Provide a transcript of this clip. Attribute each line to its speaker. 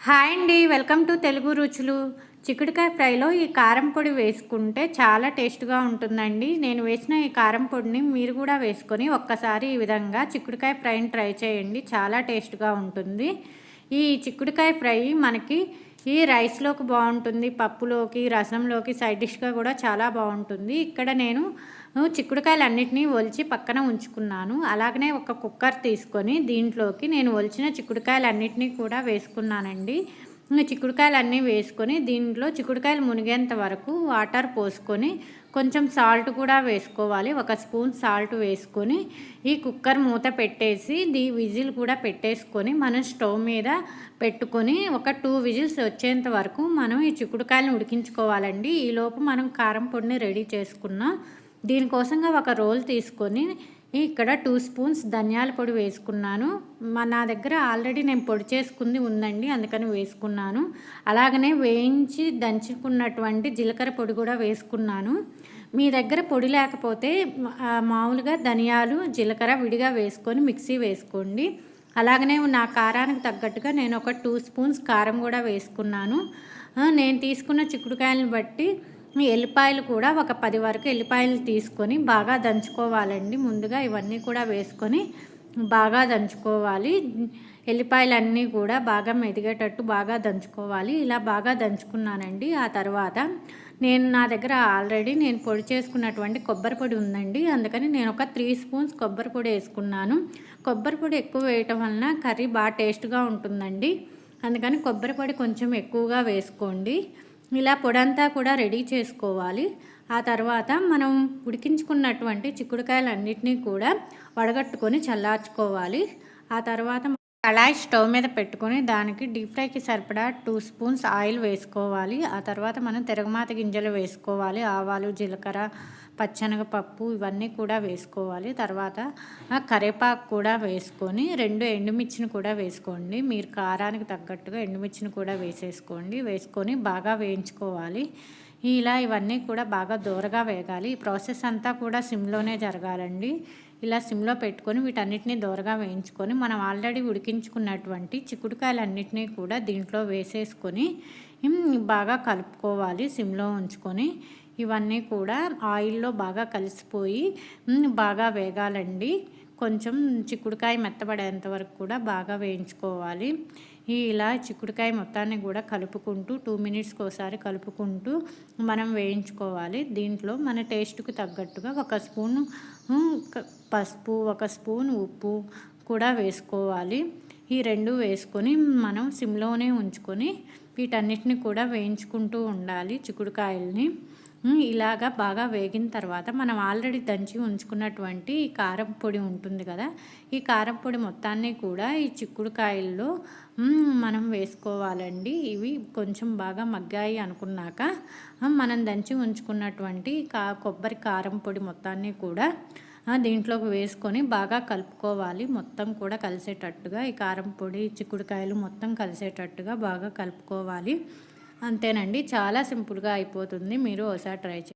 Speaker 1: Hi అండి, welcome to Telugu రుచులు. చిక్కుడుకాయ ఫ్రైలో ఈ కారం పొడి వేసుకుంటే చాలా టేస్ట్గా ఉంటుందండి. నేను వేసిన ఈ కారం పొడిని మీరు కూడా వేసుకొని ఒక్కసారి ఈ విధంగా చిక్కుడుకాయ ఫ్రైని ట్రై చేయండి. చాలా టేస్ట్గా ఉంటుంది. ఈ చిక్కుడుకాయ ఫ్రై మనకి ఈ రైస్లోకి బాగుంటుంది, పప్పులోకి, రసంలోకి సైడ్ డిష్గా కూడా చాలా బాగుంటుంది. ఇక్కడ నేను చిక్కుడుకాయలు అన్నిటినీ ఒలిచి పక్కన ఉంచుకున్నాను. అలాగనే ఒక కుక్కర్ తీసుకొని దీంట్లోకి నేను ఒలిచిన చిక్కుడుకాయలు అన్నిటినీ కూడా వేసుకున్నానండి. చిక్కుడుకాయలు అన్నీ వేసుకొని దీంట్లో చిక్కుడుకాయలు మునిగేంత వరకు వాటర్ పోసుకొని కొంచెం సాల్ట్ కూడా వేసుకోవాలి. 1 స్పూన్ సాల్ట్ వేసుకొని ఈ కుక్కర్ మూత పెట్టేసి విజిల్ కూడా పెట్టేసుకొని మనం స్టవ్ మీద పెట్టుకొని ఒక 2 విజిల్స్ వచ్చేంత వరకు మనం ఈ చిక్కుడుకాయలను ఉడికించుకోవాలండి. ఈలోపు మనం కారం పొడిని రెడీ చేసుకున్నాం. దీనికోసంగా ఒక రోల్ తీసుకొని ఇక్కడ 2 స్పూన్స్ ధనియాల పొడి వేసుకున్నాను. నా దగ్గర ఆల్రెడీ నేను పొడి చేసుకుంది ఉందండి, అందుకని వేసుకున్నాను. అలాగనే వేయించి దంచుకున్నటువంటి జీలకర్ర పొడి కూడా వేసుకున్నాను. మీ దగ్గర పొడి లేకపోతే మామూలుగా ధనియాలు, జీలకర్ర విడిగా వేసుకొని మిక్సీ వేసుకోండి. అలాగనే నా కారానికి తగ్గట్టుగా నేను ఒక 2 స్పూన్స్ కారం కూడా వేసుకున్నాను. నేను తీసుకున్న చిక్కుడుకాయలను బట్టి ఎల్లిపాయలు కూడా ఒక 10 వరకు ఎల్లిపాయలు తీసుకొని బాగా దంచుకోవాలండి. ముందుగా ఇవన్నీ కూడా వేసుకొని బాగా దంచుకోవాలి. ఎల్లిపాయలన్నీ కూడా బాగా మెదిగేటట్టు బాగా దంచుకోవాలి. ఇలా బాగా దంచుకున్నానండి. ఆ తర్వాత నా దగ్గర ఆల్రెడీ నేను పొడి చేసుకున్నటువంటి కొబ్బరి పొడి ఉందండి. అందుకని నేను ఒక 3 స్పూన్స్ కొబ్బరి పొడి వేసుకున్నాను. కొబ్బరి పొడి ఎక్కువ వేయటం వలన కర్రీ బాగా టేస్ట్గా ఉంటుందండి. అందుకని కొబ్బరి పొడి కొంచెం ఎక్కువగా వేసుకోండి. ఇలా పొడంతా కూడా రెడీ చేసుకోవాలి. ఆ తర్వాత మనం ఉడికించుకున్నటువంటి చిక్కుడుకాయలన్నిటినీ కూడా వడగట్టుకొని చల్లార్చుకోవాలి. ఆ తర్వాత కళాయి స్టవ్ మీద పెట్టుకొని దానికి డీప్ ఫ్రైకి సరిపడా 2 స్పూన్స్ ఆయిల్ వేసుకోవాలి. ఆ తర్వాత మనం తిరగమాత గింజలు వేసుకోవాలి. ఆవాలు, జీలకర్ర, పచ్చెనగపప్పు ఇవన్నీ కూడా వేసుకోవాలి. తర్వాత కరివేపాకు కూడా వేసుకొని 2 ఎండుమిర్చిని కూడా వేసుకోండి. మీరు కారానికి తగ్గట్టుగా ఎండుమిర్చిని కూడా వేసుకొని బాగా వేయించుకోవాలి. ఇలా ఇవన్నీ కూడా బాగా దూరగా వేగాలి. ఈ ప్రాసెస్ అంతా కూడా సిమ్లోనే జరగాలండి. ఇలా సిమ్లో పెట్టుకొని వీటన్నిటిని దూరగా వేయించుకొని మనం ఆల్రెడీ ఉడికించుకున్నటువంటి చిక్కుడుకాయలన్నిటినీ కూడా దీంట్లో వేసేసుకొని బాగా కలుపుకోవాలి. సిమ్లో ఉంచుకొని ఇవన్నీ కూడా ఆయిల్లో బాగా కలిసిపోయి బాగా వేగాలండి. కొంచెం చిక్కుడుకాయ మెత్తబడేంత వరకు కూడా బాగా వేయించుకోవాలి. ఇలా చిక్కుడుకాయ మొత్తాన్ని కూడా కలుపుకుంటూ 2 మినిట్స్కి ఒకసారి కలుపుకుంటూ మనం వేయించుకోవాలి. దీంట్లో మన టేస్ట్కి తగ్గట్టుగా 1 స్పూన్ పసుపు, 1 స్పూన్ ఉప్పు కూడా వేసుకోవాలి. ఈ 2 వేసుకొని మనం సిమ్లోనే ఉంచుకొని వీటన్నిటిని కూడా వేయించుకుంటూ ఉండాలి. చిక్కుడుకాయల్ని ఇలాగా బాగా వేగిన తర్వాత మనం ఆల్రెడీ దంచి ఉంచుకున్నటువంటి ఈ కారం పొడి ఉంటుంది కదా, ఈ కారం పొడి మొత్తాన్ని కూడా ఈ చిక్కుడుకాయల్లో మనం వేసుకోవాలండి. ఇవి కొంచెం బాగా మగ్గాయి అనుకున్నాక మనం దంచి ఉంచుకున్నటువంటి కొబ్బరి కారం పొడి మొత్తాన్ని కూడా దీంట్లోకి వేసుకొని బాగా కలుపుకోవాలి. మొత్తం కూడా కలిసేటట్టుగా ఈ కారం పొడి, చిక్కుడుకాయలు మొత్తం కలిసేటట్టుగా బాగా కలుపుకోవాలి. అంతేనండి, చాలా సింపుల్గా అయిపోతుంది. మీరు ఒకసారి ట్రై చేయండి.